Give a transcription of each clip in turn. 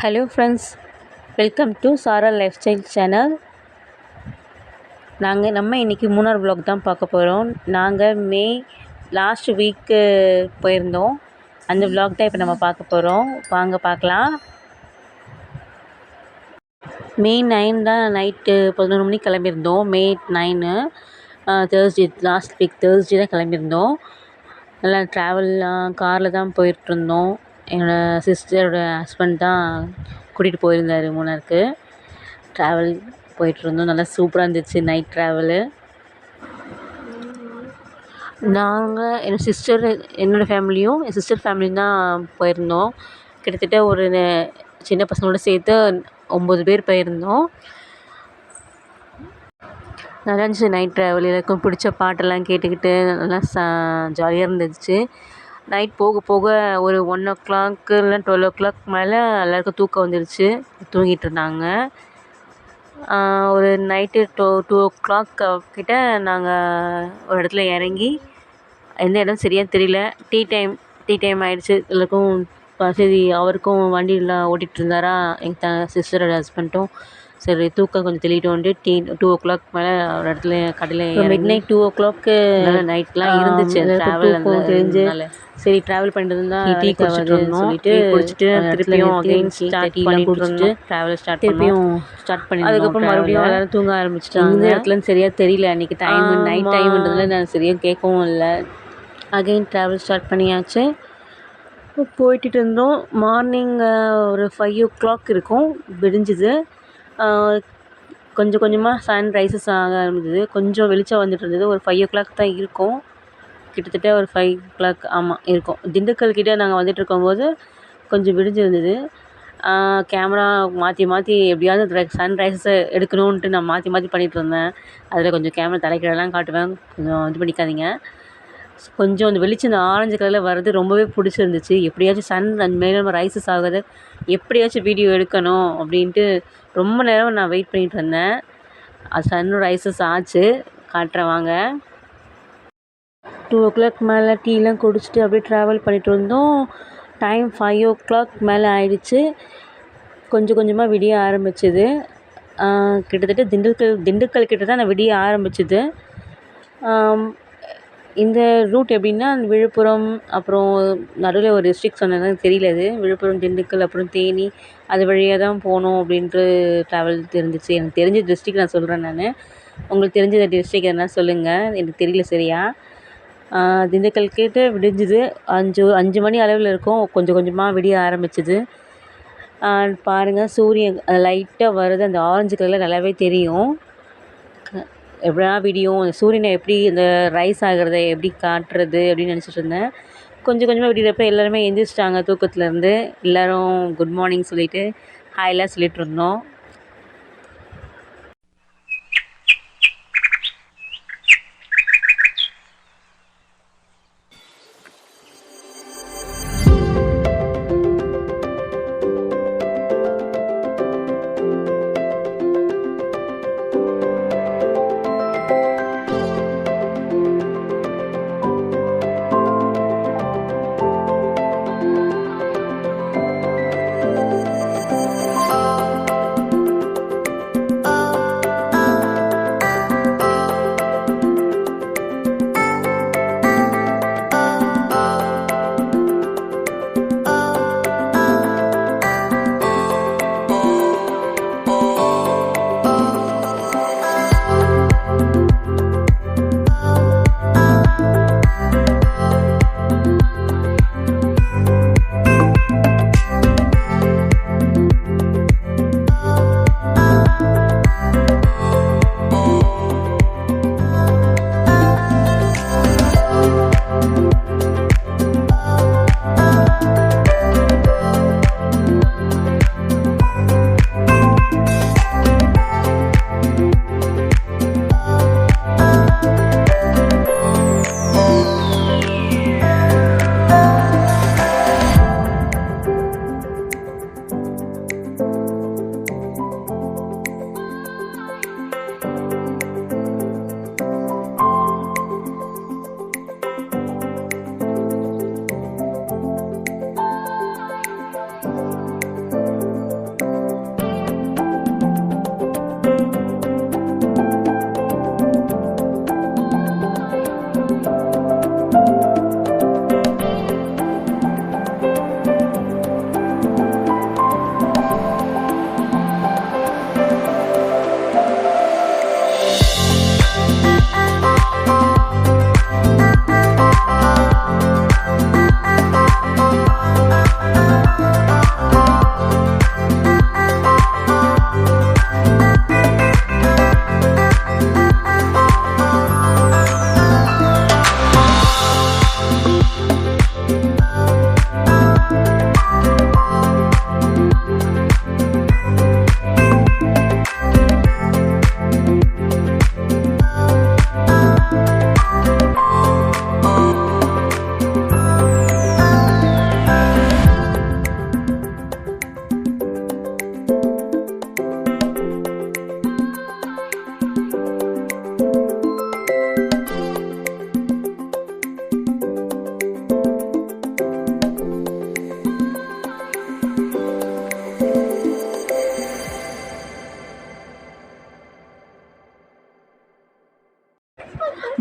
Hello friends, welcome to Sara life style channel. நம்ம இன்றைக்கி Munnar vlog தான் பார்க்க போகிறோம். நாங்கள் லாஸ்ட் வீக்கு போயிருந்தோம். அந்த vlog தான் இப்போ நம்ம பார்க்க போகிறோம். வாங்க பார்க்கலாம். மே 9 தான் நைட்டு 11 மணிக்கு கிளம்பியிருந்தோம். மே 9 தேர்ஸ்டே, லாஸ்ட் வீக் தேர்ஸ்டே தான் கிளம்பியிருந்தோம். நல்லா ட்ராவல்லாம் காரில் தான் போயிட்டுருந்தோம். என்னோடய சிஸ்டரோட ஹஸ்பண்ட் தான் கூட்டிகிட்டு போயிருந்தார் மூணாருக்கு. ட்ராவல் போயிட்டுருந்தோம். நல்லா சூப்பராக இருந்துச்சு நைட் ட்ராவலு. நாங்கள் என்னோடய ஃபேமிலியும் என் சிஸ்டர் ஃபேமிலியும் தான் போயிருந்தோம். கிட்டத்தட்ட ஒரு சின்ன பசங்களோட சேர்த்து 9 பேர் போயிருந்தோம். நல்லா இருந்துச்சு நைட் ட்ராவல். எல்லாருக்கும் பிடிச்ச பாட்டெல்லாம் கேட்டுக்கிட்டு நல்லா ஜாலியாக இருந்துச்சு. நைட் போக போக ஒரு 1 இல்லைனா 12 மேலே எல்லாருக்கும் தூக்கம் வந்துடுச்சு. தூங்கிட்டு இருந்தாங்க. ஒரு நைட்டு 2 கிட்ட நாங்கள் ஒரு இடத்துல இறங்கி, எந்த இடம் சரியாக தெரியல. டீ டைம் ஆகிடுச்சு. எல்லாருக்கும் சரி, அவருக்கும் வண்டியெலாம் ஓட்டிகிட்டு இருந்தாரா எங்கள் சிஸ்டரோட ஹஸ்பண்டும். சரி, தூக்கம் கொஞ்சம் தெளிட்டோன்ட்டு 2 மேலே ஒரு இடத்துல கடையில் மிட்நைட் 2 நைட்லாம் இருந்துச்சு. ட்ராவல் தெரிஞ்சு சரி ட்ராவல் பண்ணிட்டு இருந்தால் டீ குடிச்சிட்டு இருந்தோம். சொல்லிட்டு குடிச்சிட்டு திருப்பியும் அகைன் ஸ்டார்ட் பண்ணிட்டு ட்ராவல் ஸ்டார்ட் பண்ணி அதுக்கப்புறம் மறுபடியும் எல்லாரும் தூங்க ஆரம்பிச்சிட்டாங்க. இந்த இடத்துலன்னு சரியாக தெரியல. அன்றைக்கி நைட் டைம்ன்றதுல நான் சரியாக கேட்கவும் இல்லை. அகைன் ட்ராவல் ஸ்டார்ட் பண்ணியாச்சு. போயிட்டு இருந்தோம். மார்னிங் ஒரு 5 இருக்கும். விடிஞ்சுது. கொஞ்சம் கொஞ்சமாக சன்ரைசஸ் ஆக ஆரம்பிச்சது. கொஞ்சம் வெளிச்சம் வந்துட்டு இருந்தது. ஒரு 5 தான் இருக்கும். கிட்டத்தட்ட ஒரு 5 ஆமாம் இருக்கும். திண்டுக்கல் கிட்டே நாங்கள் வந்துட்டு இருக்கும்போது கொஞ்சம் விடிஞ்சிருந்தது. கேமரா மாற்றி எப்படியாவது சன்ரைஸை எடுக்கணுன்ட்டு நான் மாற்றி பண்ணிகிட்டு இருந்தேன். அதில் கொஞ்சம் கேமரா தலைக்கீழலாம் காட்டுவேன். கொஞ்சம் இது பண்ணிக்காதீங்க. கொஞ்சம் அந்த வெளிச்சம் இந்த ஆரஞ்சு கலரில் வர்றது ரொம்பவே பிடிச்சிருந்துச்சு. எப்படியாச்சும் சன் அந்த மேலே ரைசஸ் ஆகுது, எப்படியாச்சும் வீடியோ எடுக்கணும் அப்படின்ட்டு ரொம்ப நேரம் நான் வெயிட் பண்ணிகிட்டு இருந்தேன். அது சன் ரைசஸ் ஆச்சு. காட்டுறேன் வாங்க. 2 மேலே டீலாம் குடிச்சிட்டு அப்படியே ட்ராவல் பண்ணிகிட்டு இருந்தோம். டைம் 5 மேலே ஆயிடுச்சு. கொஞ்சம் கொஞ்சமாக விடிய ஆரம்பிச்சுது. கிட்டத்தட்ட திண்டுக்கல் கிட்ட தான் நான் விடிய ஆரம்பிச்சுது. இந்த ரூட் எப்படின்னா, விழுப்புரம் அப்புறம் நடுவில் ஒரு டிஸ்ட்ரிக்ட் சொன்னது தெரியல. அது விழுப்புரம், திண்டுக்கல், அப்புறம் தேனி, அது வழியாக தான் போகணும் அப்படின்ட்டு ட்ராவல் தெரிஞ்சிச்சு. எனக்கு தெரிஞ்ச டிஸ்ட்ரிக்ட் நான் சொல்கிறேன் நான். உங்களுக்கு தெரிஞ்ச டிஸ்ட்ரிக்ட் எதனா சொல்லுங்கள். எனக்கு தெரியல சரியா. திண்டுக்கல் கிட்ட விடிஞ்சுது. 5 மணி அளவில் இருக்கும். கொஞ்சம் கொஞ்சமாக விடிய ஆரம்பிச்சுது. பாருங்கள், சூரியன் லைட்டாக வருது. அந்த ஆரஞ்சு கலரில் நல்லாவே தெரியும். எப்படியா விடியும், சூரியனை எப்படி இந்த ரைஸ் ஆகிறத எப்படி காட்டுறது அப்படின்னு நினச்சிட்டு இருந்தேன். கொஞ்சம் கொஞ்சமாக விடிகிறப்ப எல்லாருமே எந்திரிச்சிட்டாங்க தூக்கத்துலேருந்து. எல்லோரும் குட் மார்னிங் சொல்லிவிட்டு ஹாய்லாம் சொல்லிகிட்டு இருந்தோம்.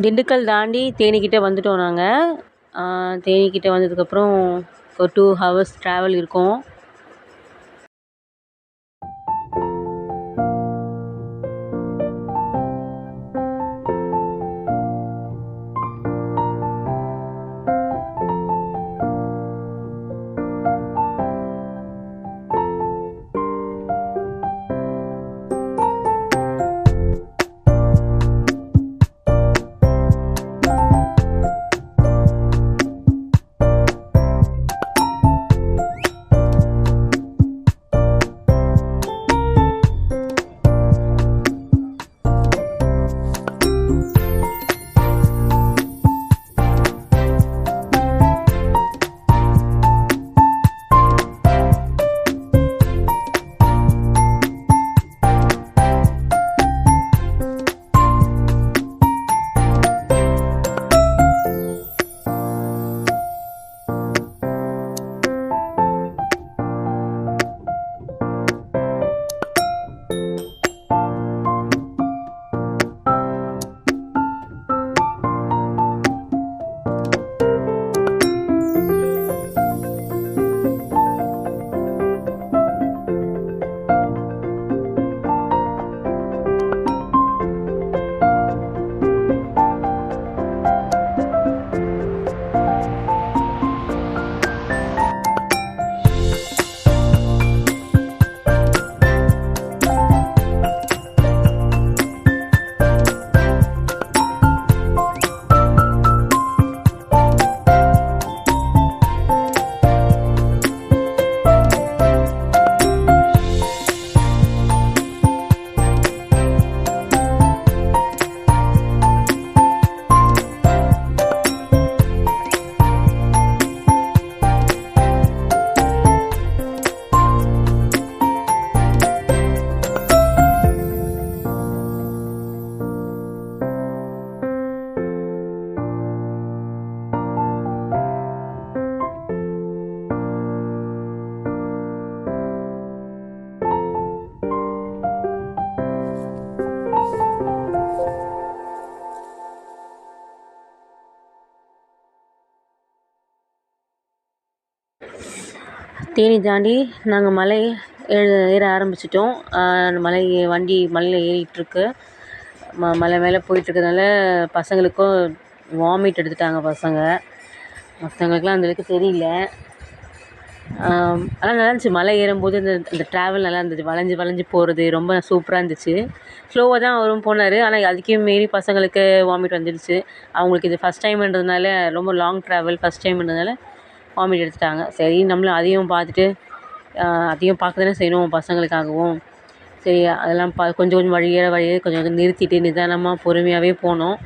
திண்டுக்கல் தாண்டி தேனிக்கிட்ட வந்துட்டோம் நாங்கள். தேனிக்கிட்ட வந்ததுக்கப்புறம் ஒரு 2 ஹவர்ஸ் ட்ராவல் இருக்கும். தேனி தாண்டி நாங்கள் மலை ஏற ஆரம்பிச்சிட்டோம். வண்டி மலையில் ஏறிகிட்ருக்கு. மலை மேலே போயிட்டுருக்கிறதுனால பசங்களுக்கும் வாமிட் எடுத்துட்டாங்க பசங்க. மற்றவங்களுக்குலாம் அந்தளவுக்கு தெரியல. ஆனால் நல்லா இருந்துச்சு. மலை ஏறும்போது இந்த ட்ராவல் நல்லா இருந்துச்சு. வளைஞ்சு போகிறது ரொம்ப சூப்பராக இருந்துச்சு. ஸ்லோவாக தான் அவரும் போனார். ஆனால் அதுக்கும் மீறி பசங்களுக்கு வாமிட் வந்துடுச்சு. அவங்களுக்கு இது ஃபஸ்ட் டைம்ன்றதுனால, ரொம்ப லாங் ட்ராவல் ஃபஸ்ட் டைம்ன்றதுனால வாமிட் எடுத்துட்டாங்க. சரி, நம்மளும் அதையும் பார்த்துட்டு அதையும் பார்க்க தானே செய்யணும் பசங்களுக்காகவும். சரி, அதெல்லாம் கொஞ்சம் வழியே கொஞ்சம் நிறுத்திட்டு நிதானமாக பொறுமையாகவே போனோம்.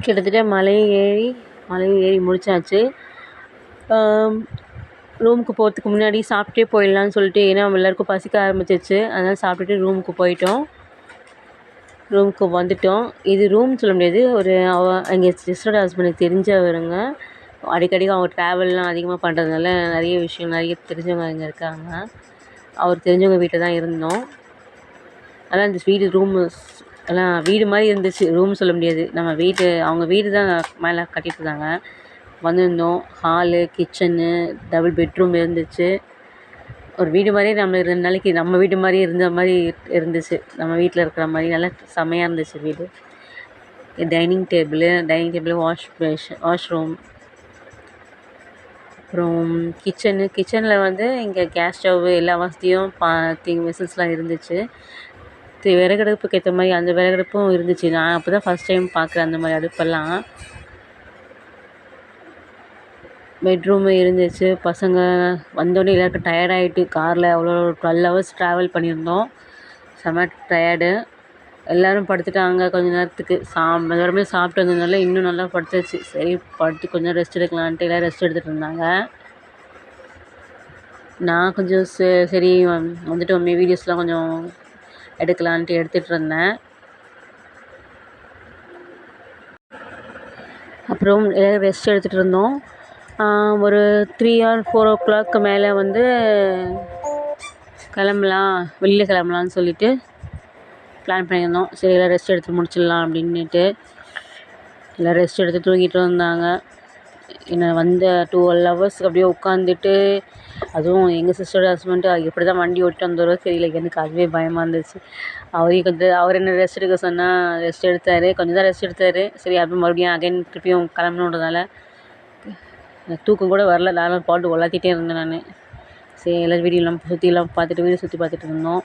கிட்டத்தட்ட மலையும் ஏறி முடிச்சாச்சு. ரூமுக்கு போகிறதுக்கு முன்னாடி சாப்பிட்டே போயிடலான்னு சொல்லிட்டு, ஏன்னா எல்லாருக்கும் பசிக்க ஆரம்பிச்சிருச்சு. அதனால் சாப்பிட்டுட்டு ரூமுக்கு போயிட்டோம். ரூமுக்கு வந்துட்டோம். இது ரூம் சொல்ல முடியாது, ஒரு எங்கள் சிஸ்டரோட ஹஸ்பண்டுக்கு தெரிஞ்சவருங்க. அடிக்கடி அவங்க ட்ராவல்லாம் அதிகமாக பண்ணுறதுனால நிறைய தெரிஞ்சவங்க இங்கே இருக்காங்க. அவர் தெரிஞ்சவங்க வீட்டில் தான் இருந்தோம். ஆனால் இந்த வீடு ரூமு எல்லாம் வீடு மாதிரி இருந்துச்சு. ரூம் சொல்ல முடியாது, நம்ம அவங்க வீடு தான் மேலே கட்டிகிட்ருந்தாங்க. வந்திருந்தோம். ஹாலு, கிச்சனு, டபுள் பெட்ரூம் இருந்துச்சு. ஒரு வீடு மாதிரியே நம்ம 2 நாளைக்கு நம்ம வீடு மாதிரியே இருந்த மாதிரி இருந்துச்சு. நம்ம வீட்டில் இருக்கிற மாதிரி நல்லா செம்மையாக இருந்துச்சு வீடு. டைனிங் டேபிள், வாஷ்ரூம், அப்புறம் கிச்சனில் வந்து இங்கே கேஸ் ஸ்டவ்வு எல்லா வசதியும் வெசல்ஸ்லாம் இருந்துச்சு. விறகடுப்புக்கு ஏற்ற மாதிரி அந்த விறகடுப்பும் இருந்துச்சு. நான் அப்போ தான் ஃபஸ்ட் டைம் பார்க்குறேன் அந்த மாதிரி அடுப்பெல்லாம். பெட்ரூமு இருந்துச்சு. பசங்க வந்தோடனே எல்லாருக்கும் டயர்டாகிட்டு, காரில் அவ்வளோ 12 ஹவர்ஸ் ட்ராவல் பண்ணியிருந்தோம். செம டயர்டு. எல்லோரும் படுத்துட்டாங்க கொஞ்ச நேரத்துக்கு. மறுபடியும் சாப்பிட்டு வந்ததுனால இன்னும் நல்லா படுத்துச்சு. சரி படுத்து கொஞ்சம் ரெஸ்ட் எடுக்கலான்ட்டு எல்லோரும் ரெஸ்ட் எடுத்துகிட்டு இருந்தாங்க. நான் கொஞ்சம் சரி வந்துட்டு வீடியோஸ்லாம் கொஞ்சம் எடுக்கலான்ட்டு எடுத்துகிட்டு இருந்தேன். அப்புறம் எல்லோரும் ரெஸ்ட் எடுத்துகிட்டு இருந்தோம். ஒரு 3 or 4 o'clock மேலே வந்து வெளியில் கிளம்பலான்னு சொல்லிட்டு பிளான் பண்ணியிருந்தோம். சரி எல்லாம் ரெஸ்ட் எடுத்து முடிச்சிடலாம் அப்படின்னுட்டு எல்லோரும் ரெஸ்ட் எடுத்து தூங்கிட்டு இருந்தாங்க. என்ன 12 hours அப்படியே உட்காந்துட்டு, அதுவும் எங்கள் சிஸ்டரோட ஹஸ்பண்டு எப்படி தான் வண்டி ஓட்டிட்டு வந்தாரோ தெரியல, எனக்கு அதுவே பயமாக இருந்துச்சு. அவர் என்ன ரெஸ்ட் எடுக்க சொன்னால் ரெஸ்ட் எடுத்தார். கொஞ்சம் தான் ரெஸ்ட் எடுத்தார். சரி அப்புறம் மறுபடியும் திருப்பியும் கிளம்பணுன்றதால எனக்கு தூக்கம் கூட வரல. நானும் பாட்டு உலாத்திட்டே இருந்தேன் நான். சரி எல்லோரும் வீடியோ சுற்றி பார்த்துட்டு இருந்தோம்.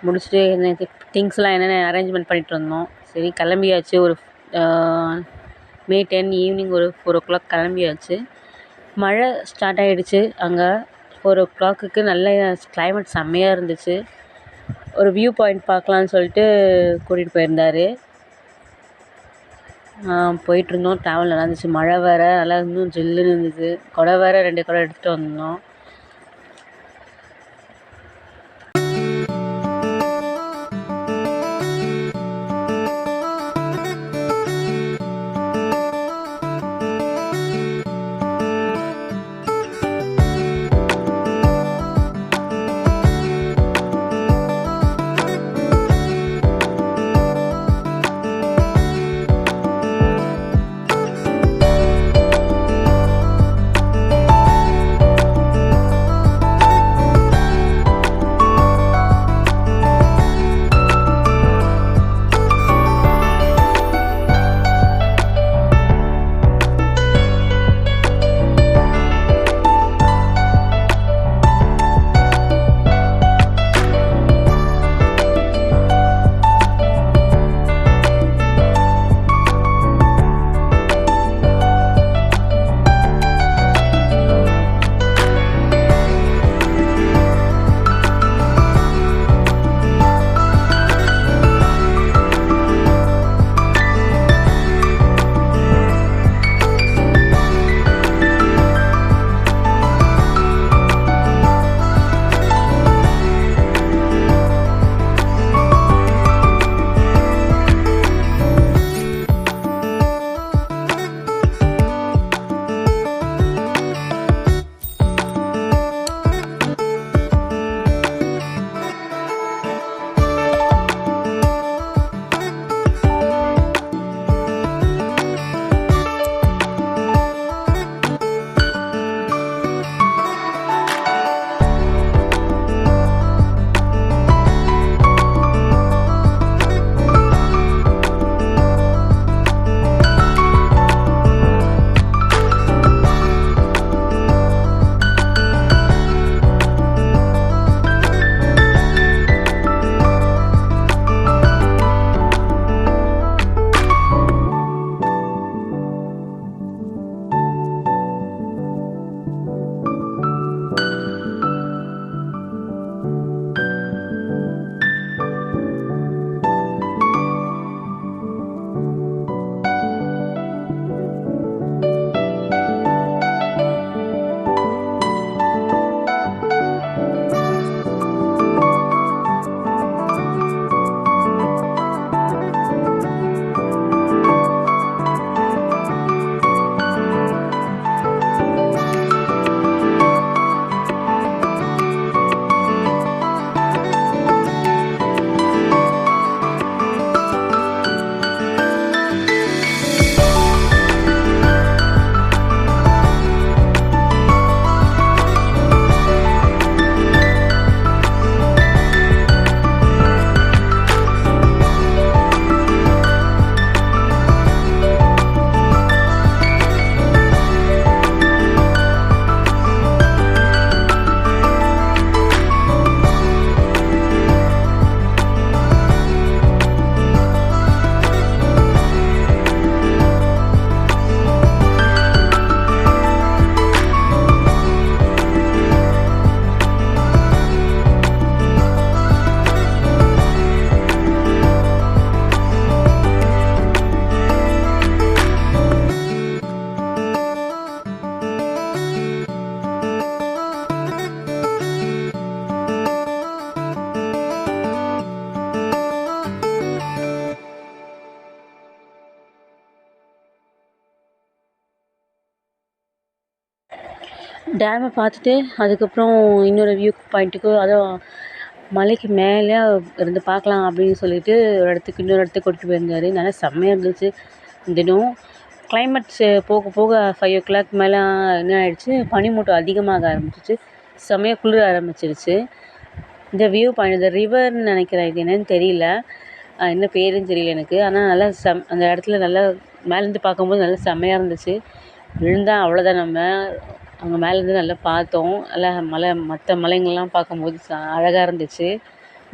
முடிச்சுட்டு எனக்கு திங்ஸ்லாம் என்னென்ன அரேஞ்ச்மெண்ட் பண்ணிகிட்டு இருந்தோம். சரி கிளம்பியாச்சு. ஒரு May 10 ஈவினிங் ஒரு 4 o'clock கிளம்பியாச்சு. மழை ஸ்டார்ட் ஆகிடுச்சு. அங்கே 4 o'clock நல்ல கிளைமேட் செம்மையாக இருந்துச்சு. ஒரு வியூ பாயிண்ட் பார்க்கலான்னு சொல்லிட்டு கூட்டிகிட்டு போயிருந்தார். போயிட்டுருந்தோம். ட்ராவல் நல்லா இருந்துச்சு. மழை வேறு நல்லா இன்னும் ஜில்லுன்னு இருந்துச்சு. குடை வேறு 2 குடை எடுத்துகிட்டு வந்தோம். டேமை பார்த்துட்டு அதுக்கப்புறம் இன்னொரு வியூ பாயிண்ட்டுக்கு அதுவும் மலைக்கு மேலே இருந்து பார்க்கலாம் அப்படின்னு சொல்லிட்டு ஒரு இடத்துக்கு இன்னொரு இடத்துக்கு கூட்டிகிட்டு போயிருந்தார். நல்லா செம்மையாக இருந்துச்சு. தினம் கிளைமேட்ஸு போக போக 5:00 மேலே என்ன ஆயிடுச்சு, பனிமூட்டம் அதிகமாக ஆரம்பிச்சிச்சு. செம்மையாக குளிர ஆரம்பிச்சிருச்சு. இந்த வியூ பாயிண்ட் இந்த ரிவர்னு நினைக்கிறேன், இது என்னன்னு தெரியல, என்ன பேருன்னு தெரியல எனக்கு. ஆனால் நல்லா அந்த இடத்துல நல்லா மேலேருந்து பார்க்கும்போது நல்லா செம்மையாக இருந்துச்சு. விழுந்தா அவ்வளோதான். நம்ம அங்கே மேலேருந்து நல்லா பார்த்தோம். நல்லா மலை மற்ற மலைங்கள்லாம் பார்க்கும்போது அழகாக இருந்துச்சு.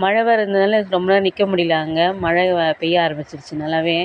மழை வேறு இருந்ததுனால ரொம்ப நேரம் நிற்க முடியல. அங்கே மழை பெய்ய ஆரம்பிச்சிருச்சு நல்லாவே.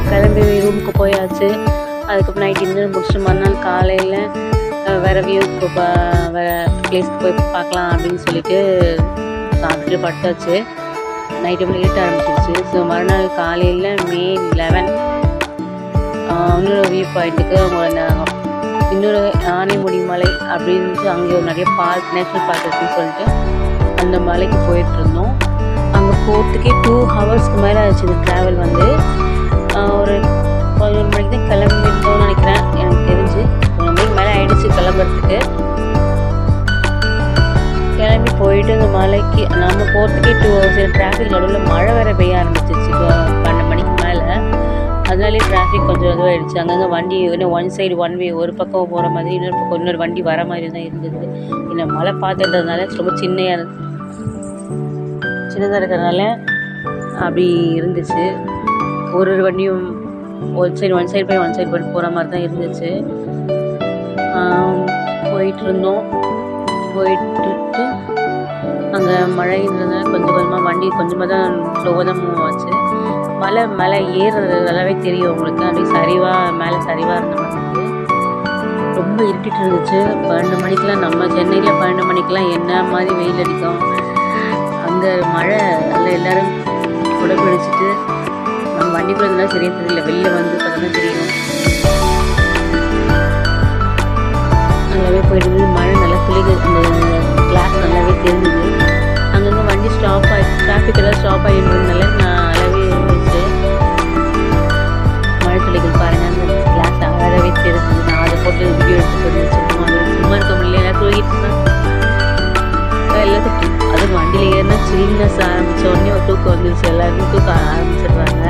கிளம்பி ரூமுக்கு போயாச்சு. அதுக்கப்புறம் நைட் டின்னர் முடிச்சுட்டு மறுநாள் காலையில் வேறு வியூக்கு வேறு பிளேஸ்க்கு போய் பார்க்கலாம் அப்படின்னு சொல்லிட்டு சாப்பிட்டு படுத்தாச்சு. நைட்டு எப்படி இருட்ட ஆரம்பிச்சிருச்சு. ஸோ மறுநாள் காலையில் May 11 இன்னொரு வியூ பாயிண்ட்டுக்கு இன்னொரு ஆனைமுடி மலை அப்படின்ட்டு அங்கே நிறைய பார்க் நேஷ்னல் பார்க் இருக்குன்னு சொல்லிட்டு அந்த மலைக்கு போயிட்டுருந்தோம். அங்கே போகிறதுக்கே 2 ஹவர்ஸ்க்கு மேலே ஆச்சு. இந்த ட்ராவல் வந்து ஒரு 11 மணிக்கு தான் கிளம்பிட்டோம்னு நினைக்கிறேன். எனக்கு தெரிஞ்சு 1 மணிக்கு மேலே ஆகிடுச்சு கிளம்புறதுக்கு. கிளம்பி போயிட்டு அந்த மலைக்கு நம்ம போகிறதுக்கே 2 ஹவர்ஸ். டிராஃபிக் நடுவில் மழை வேறு பெய்ய ஆரம்பிச்சிச்சு 12 மணிக்கு மேலே. அதனாலே டிராஃபிக் கொஞ்சம் இதுவாகிடுச்சு. அங்கங்கே வண்டி இன்னும் ஒன் சைடு ஒன் வே, ஒரு பக்கம் போகிற மாதிரி, இன்னொரு பக்கம் இன்னொரு வண்டி வர மாதிரி தான் இருந்தது. இந்த மழை பார்த்துட்டதுனால ரொம்ப சின்னதாக இருக்கிறதுனால அப்படி இருந்துச்சு. ஒரு வண்டியும் ஒன் சைடு போய் ஒன் சைடு போகிற மாதிரி தான் இருந்துச்சு. போயிட்டுருந்தோம். போயிட்டு அங்கே மழைன்றதுனால கொஞ்சம் கொஞ்சமாக வண்டி கொஞ்சமாக தான் ஸ்லோவாக தான் மூவ் ஆச்சு. மலை ஏறுறது நல்லாவே தெரியும் உங்களுக்கு. அப்படியே சரிவாக இருந்த மாதிரி ரொம்ப இருட்டிட்டு இருந்துச்சு. 12 மணிக்கெலாம் நம்ம சென்னையில் 12 மணிக்கெலாம் என்ன மாதிரி வெயில் அடிக்கும். அங்கே மழை நல்லா எல்லோரும் குடைப்பிடிச்சிட்டு நம்ம வண்டிக்குள்ள இருந்தால் சரியாக தெரியல. வெளியில் வந்து பார்த்தா தான் தெரியும். நல்லாவே போயிட்டு மழை நல்லா துளிக்கு அந்த கிளாஸ் நல்லாவே தெரிஞ்சுது. அங்கங்கே வண்டி ஸ்டாப் ஆகி டிராஃபிக் எல்லாம் ஸ்டாப் ஆகிருந்ததுனால நல்லாவே இருந்துச்சு. மழை துளிகள் பாருங்கள், அந்த கிளாஸ் அழகாகவே தெரிஞ்சுது. நான் அதை போட்டு வீடியோ எடுத்துட்டு சும்மா இருக்க முடியல. எல்லாம் தூங்கிட்டு இருந்தேன். எல்லாத்துக்கும் அதுவும் வண்டியில் ஏறினா சில்னஸ் ஆரம்பித்த உடனே ஒரு தூக்கம் வந்துருச்சு. எல்லாருமே தூக்க ஆரம்பிச்சிடுறாங்க.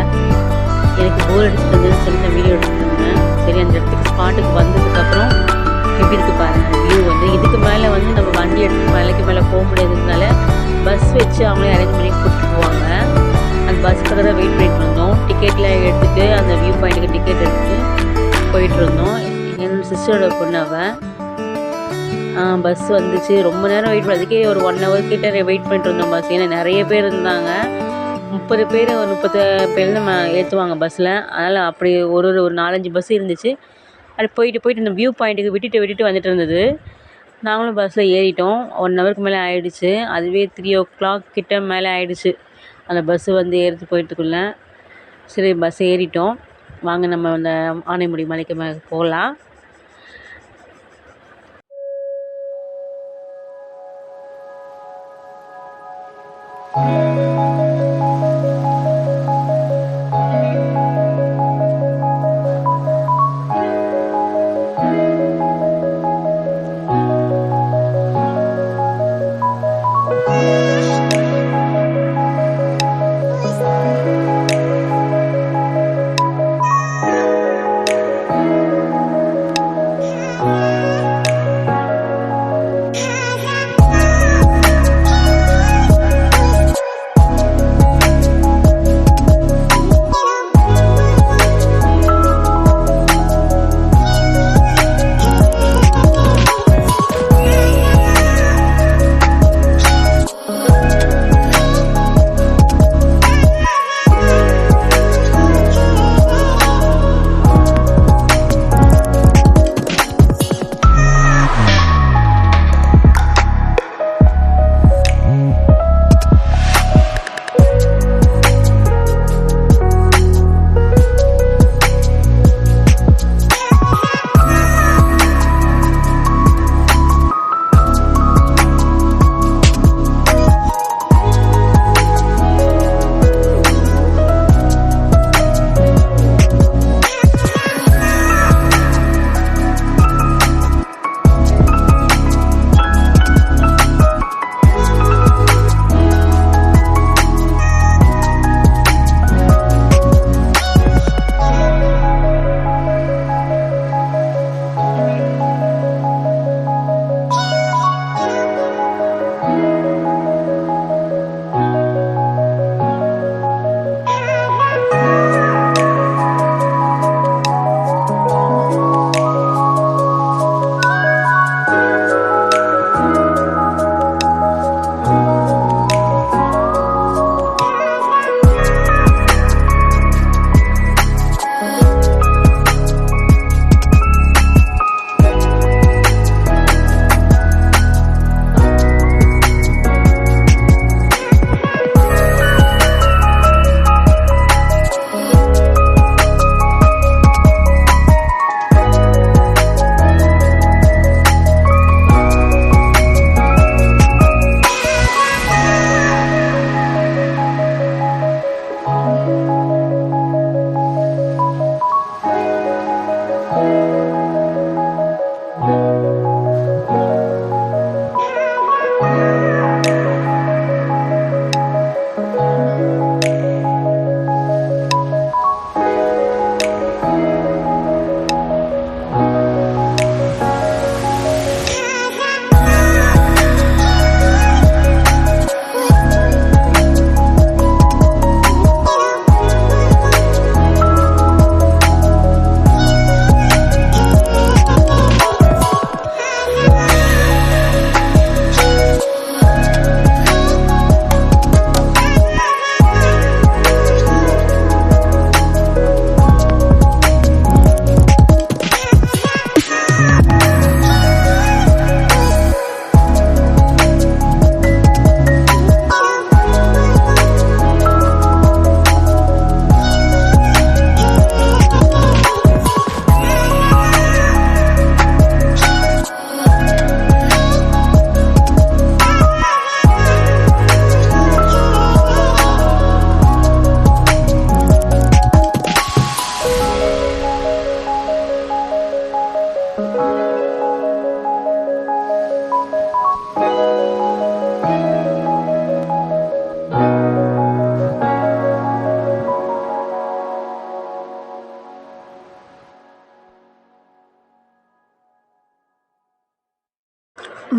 எனக்கு போர் அடிச்சுட்டு சொல்லி வீடியோ எடுத்துருந்தேன். சரி, அந்த இடத்துக்கு ஸ்பாட்டுக்கு வந்ததுக்கப்புறம் எப்படி இருக்கு பாருங்கள் வியூ வந்து. இதுக்கு மேலே வந்து நம்ம வண்டி எடுத்து மலைக்கு மேலே போக முடியாததுனால பஸ் வச்சு அவங்களே அரேஞ்ச் பண்ணி கூப்பிட்டு போவாங்க. அந்த பஸ்ஸுக்காக தான் வெயிட் பண்ணிட்டு இருந்தோம். டிக்கெட்டில் எடுத்துகிட்டு அந்த வியூ பாயிண்ட்டுக்கு டிக்கெட் எடுத்துகிட்டு போயிட்டுருந்தோம். என் சிஸ்டரோட பொண்ணு அவன். பஸ் வந்துச்சு. ரொம்ப நேரம் வெயிட் பண்ணதுக்கே ஒரு 1 ஹவர் கிட்ட வெயிட் பண்ணிட்டு இருந்தோம் பஸ். ஏன்னா நிறைய பேர் இருந்தாங்க. 30 பேர் 30 பேர் நம்ம ஏற்றுவாங்க பஸ்ஸில். அதனால் அப்படி ஒரு 4-5 பஸ் இருந்துச்சு. அது போயிட்டு இந்த வியூ பாயிண்ட்டுக்கு விட்டுட்டு வந்துட்டு இருந்தது. நாங்களும் பஸ்ஸில் ஏறிட்டோம். 1 ஹவருக்கு மேலே ஆகிடுச்சு. அதுவே 3:00 கிட்ட மேலே ஆகிடுச்சு அந்த பஸ்ஸு வந்து ஏறிட்டு போயிட்டுக்குள்ளே. சரி, பஸ் ஏறிட்டோம். வாங்க நம்ம அந்த ஆனைமுடி மலைக்கு மேலே போகலாம்.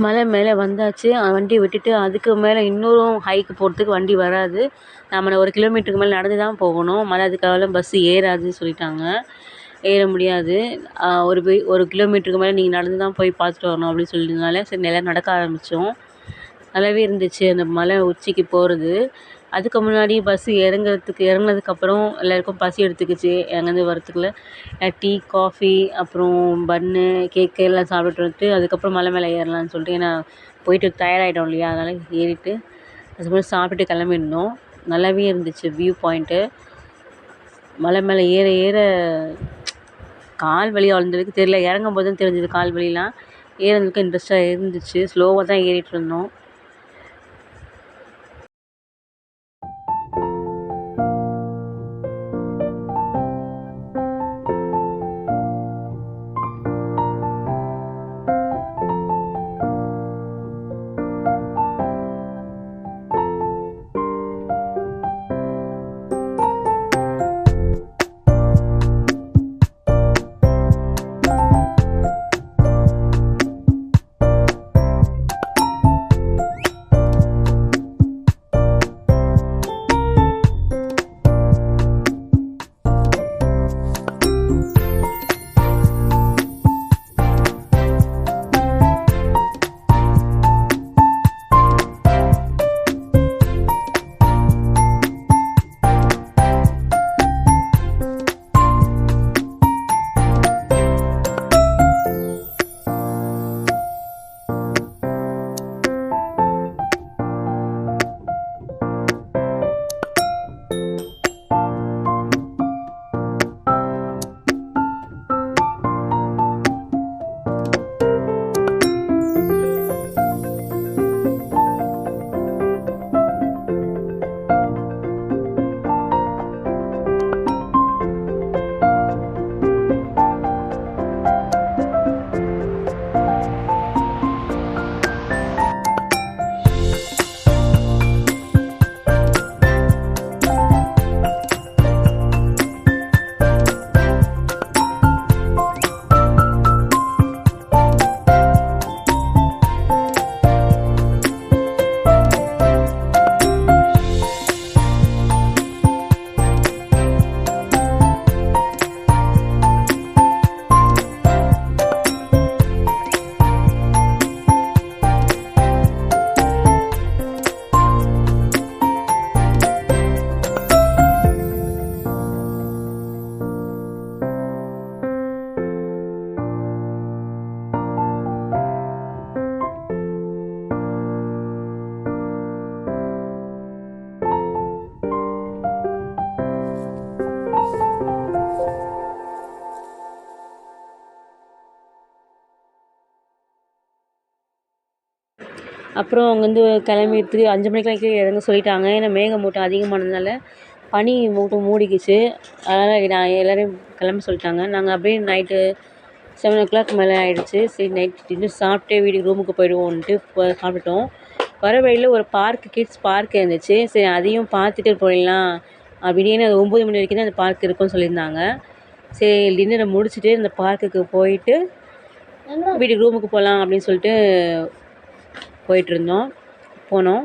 மலை மேலே வந்தாச்சு. வண்டியை விட்டுட்டு அதுக்கு மேலே இன்னொரு ஹைக்கு போகிறதுக்கு வண்டி வராது. நம்ம 1 கிலோமீட்டருக்கு மேலே நடந்து தான் போகணும். மலை அதுக்காகலாம் பஸ்ஸு ஏறாதுன்னு சொல்லிட்டாங்க. ஏற முடியாது. ஒரு கிலோமீட்டருக்கு மேலே நீங்கள் நடந்து தான் போய் பார்த்துட்டு வரணும் அப்படின்னு சொல்லியிருந்தனால சரி எல்லோரும் நடக்க ஆரம்பித்தோம். நல்லாவே இருந்துச்சு அந்த மலை உச்சிக்கு போகிறது. அதுக்கு முன்னாடி பஸ்ஸு இறங்குனதுக்கப்புறம் எல்லாருக்கும் பசி எடுத்துக்கிச்சு. அங்கேருந்து வரத்துக்குள்ள டீ, காஃபி, அப்புறம் பன்னு, கேக்கு எல்லாம் சாப்பிட்டுட்டு வந்துட்டு அதுக்கப்புறம் மலை மேலே ஏறலாம்னு சொல்லிட்டு ஏன்னா போயிட்டு டயர்டாயிட்டோம் இல்லையா, அதனால் ஏறிட்டு அதுக்கப்புறம் சாப்பிட்டுட்டு கிளம்பியிருந்தோம். நல்லாவே இருந்துச்சு வியூ பாயிண்ட்டு. மலை மேலே ஏற ஏற கால் வலி அவ்வளோக்கு தெரியல. இறங்கும்போது தான் தெரிஞ்சது கால் வலிலாம். ஏறுறதுக்கு இன்ட்ரெஸ்ட்டாக இருந்துச்சு. ஸ்லோவாக தான் ஏறிட்டு இருந்தோம். அப்புறம் அங்கேருந்து கிளம்பிட்டு 5 மணிக்கெலாம் கீழே இறங்க சொல்லிட்டாங்க. ஏன்னா மேகமூட்டம் அதிகமானதுனால பனி மூட்டம் மூடிக்கிச்சு. அதனால் நான் எல்லோரையும் கிளம்ப சொல்லிட்டாங்க. நாங்கள் அப்படியே நைட்டு 7:00 மேலே ஆகிடுச்சு. சரி நைட் டின்னர் சாப்பிட்டே வீட்டுக்கு ரூமுக்கு போயிடுவோன்ட்டு சாப்பிட்டுட்டோம். வர வழியில் ஒரு கிட்ஸ் பார்க் இருந்துச்சு. சரி அதையும் பார்த்துட்டு போயிடலாம் அப்படின்னு. அது 9 மணி வரைக்கும் தான் அந்த பார்க் இருக்குன்னு சொல்லியிருந்தாங்க. சரி டின்னரை முடிச்சுட்டு அந்த பார்க்குக்கு போயிட்டு வீட்டுக்கு ரூமுக்கு போகலாம் அப்படின்னு சொல்லிட்டு போனோம்.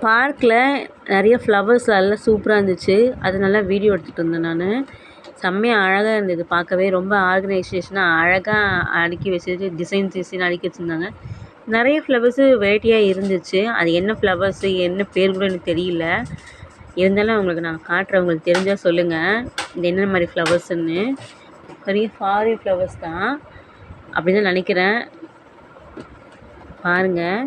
பார்க்கில் நிறைய ஃப்ளவர்ஸ் எல்லாம் சூப்பராக இருந்துச்சு. அது நல்லா வீடியோ எடுத்துகிட்டு இருந்தேன் நான். செம்மையாக அழகாக இருந்தது பார்க்கவே. ரொம்ப ஆர்கனைசேஷனாக அழகாக அடுக்கி வச்சுட்டு டிசைன் அடுக்கி வச்சுருந்தாங்க. நிறைய ஃப்ளவர்ஸு வெரைட்டியாக இருந்துச்சு. அது என்ன ஃப்ளவர்ஸு என்ன பேர் கூட எனக்கு தெரியல. இருந்தாலும் உங்களுக்கு நான் காட்டுறேன். உங்களுக்கு தெரிஞ்சால் சொல்லுங்கள் இது என்ன மாதிரி ஃப்ளவர்ஸுன்னு. நிறைய ஃபாரின் ஃப்ளவர்ஸ் தான் அப்படின்னு தான் நினைக்கிறேன். பாருங்கள்.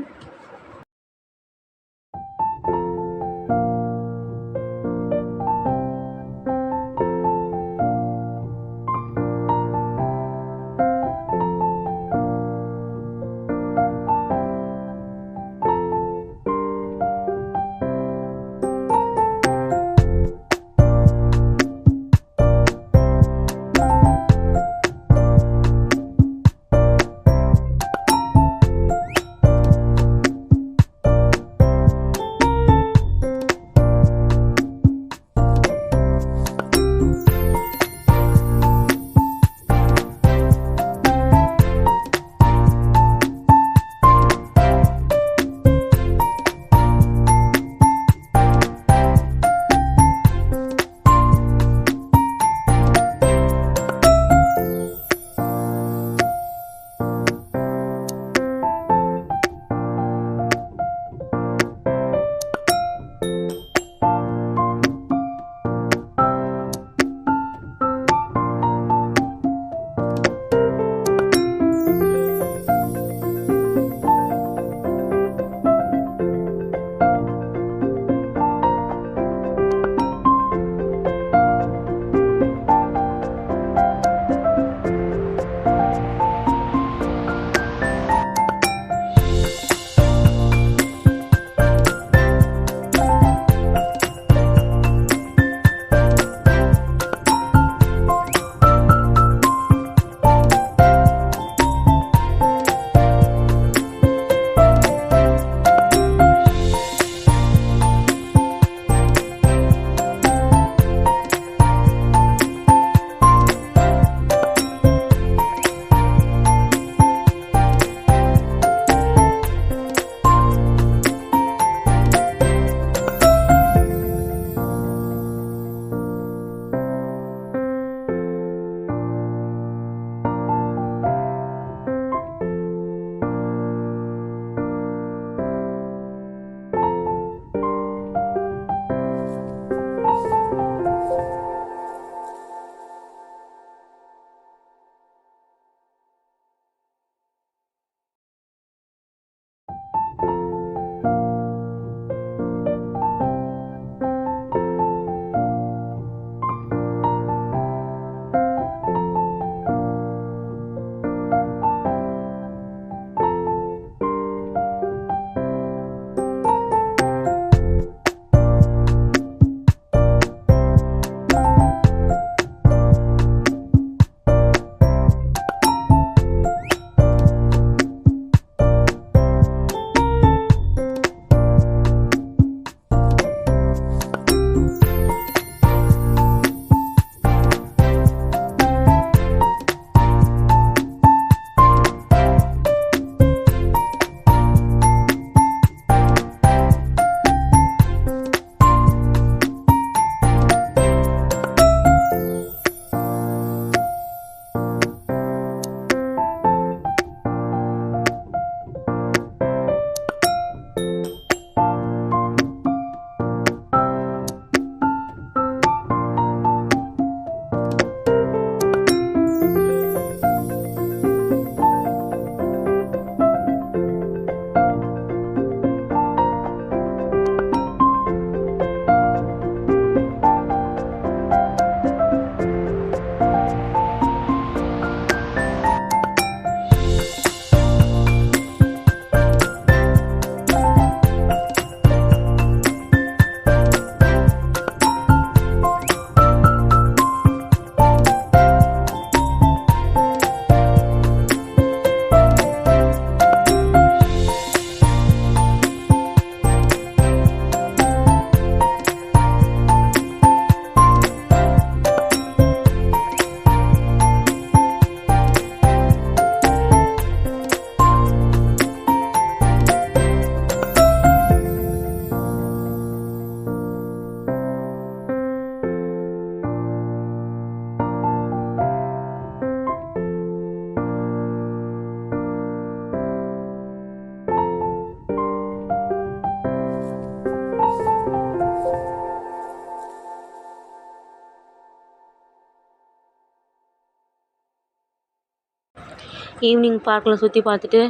ஈவினிங் பார்க்கில் சுற்றி பார்த்துட்டு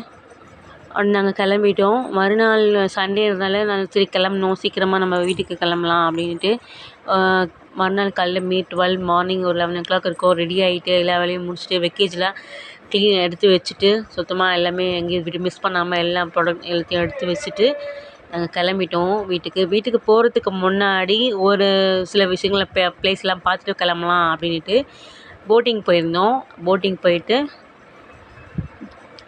நாங்கள் கிளம்பிட்டோம். மறுநாள் சண்டேன்றதால நாங்கள் சரி கிளம்பணும், சீக்கிரமாக நம்ம வீட்டுக்கு கிளம்பலாம் அப்படின்ட்டு மறுநாள் காலைல மே 12 மார்னிங் ஒரு 11 இருக்கும். ரெடி ஆகிட்டு எல்லா வேலையும் முடிச்சுட்டு வெக்கேஜ்லாம் க்ளீன் எடுத்து வச்சுட்டு சுத்தமாக எல்லாமே எங்கேயும் விட்டு மிஸ் பண்ணாமல் எல்லா ப்ராடக்ட் எல்லாத்தையும் எடுத்து வச்சுட்டு நாங்கள் கிளம்பிட்டோம் வீட்டுக்கு. வீட்டுக்கு போகிறதுக்கு முன்னாடி ஒரு சில விஷயங்களை ப்ளேஸ்லாம் பார்த்துட்டு கிளம்பலாம் அப்படின்ட்டு போட்டிங் போயிருந்தோம். போட்டிங் போயிட்டு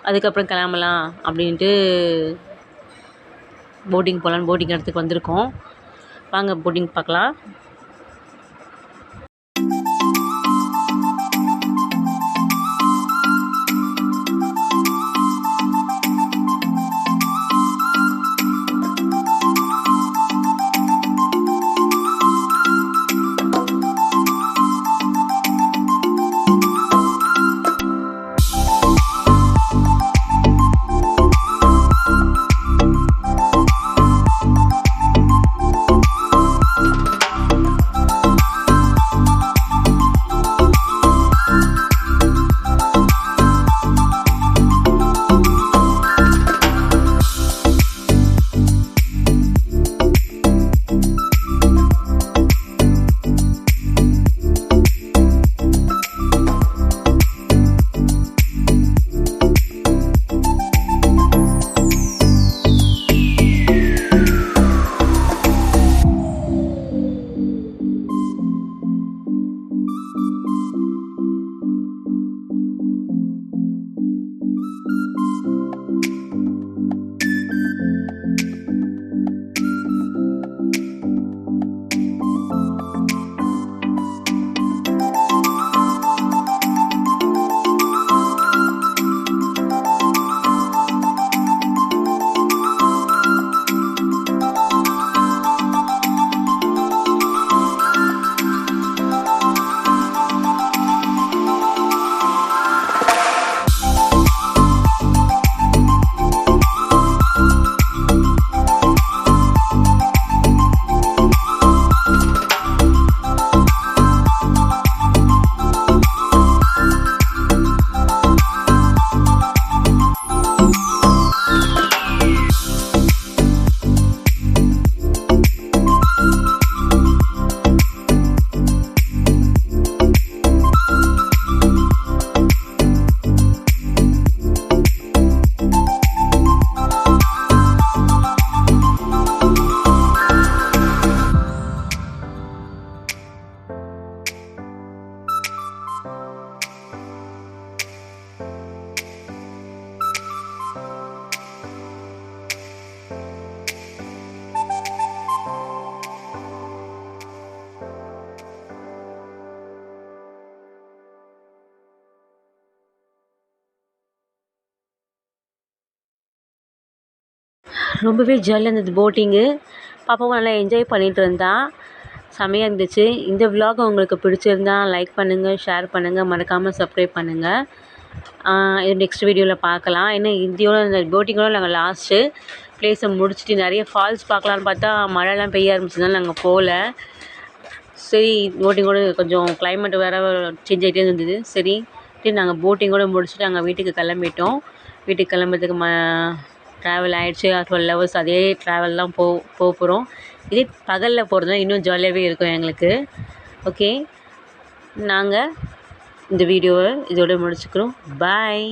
அதுக்கப்புறம் கிளம்பலாம் அப்படின்ட்டு போட்டிங் போகலான்னு போட்டிங் இடத்துக்கு வந்திருக்கோம். வாங்க போட்டிங் பார்க்கலாம். ரொம்பவே ஜாலியாக இருந்தது போட்டிங்கு. பாப்பாவும் நல்லா என்ஜாய் பண்ணிகிட்டு இருந்தா. செமையாக இருந்துச்சு. இந்த விலாக் உங்களுக்கு பிடிச்சிருந்தா லைக் பண்ணுங்கள், ஷேர் பண்ணுங்கள், மறக்காமல் சப்ஸ்கிரைப் பண்ணுங்கள். இது நெக்ஸ்ட் வீடியோவில் பார்க்கலாம். ஏன்னா இதோட இந்த போட்டிங்கோட நாங்கள் லாஸ்ட்டு ப்ளேஸை முடிச்சுட்டு நிறைய ஃபால்ஸ் பார்க்கலான்னு பார்த்தா மழைலாம் பெய்ய ஆரம்பிச்சதுனால நாங்கள் போகல. சரி போட்டிங்கோட கொஞ்சம் கிளைமேட் வேறு சேஞ்ச் ஆகிட்டே இருந்தது. சரி நாங்கள் போட்டிங்கோடு முடிச்சுட்டு நாங்கள் வீட்டுக்கு கிளம்பிட்டோம். வீட்டுக்கு கிளம்புறதுக்கு ட்ராவல் ஆகிடுச்சு. 12 ஹவர்ஸ் அதே ட்ராவல் தான் போகிறோம். இதே பகலில் போகிறதுனா இன்னும் ஜாலியாகவே இருக்கும் எங்களுக்கு. ஓகே, நாங்கள் இந்த வீடியோவை இதோட முடிச்சுக்கிறோம். பாய்.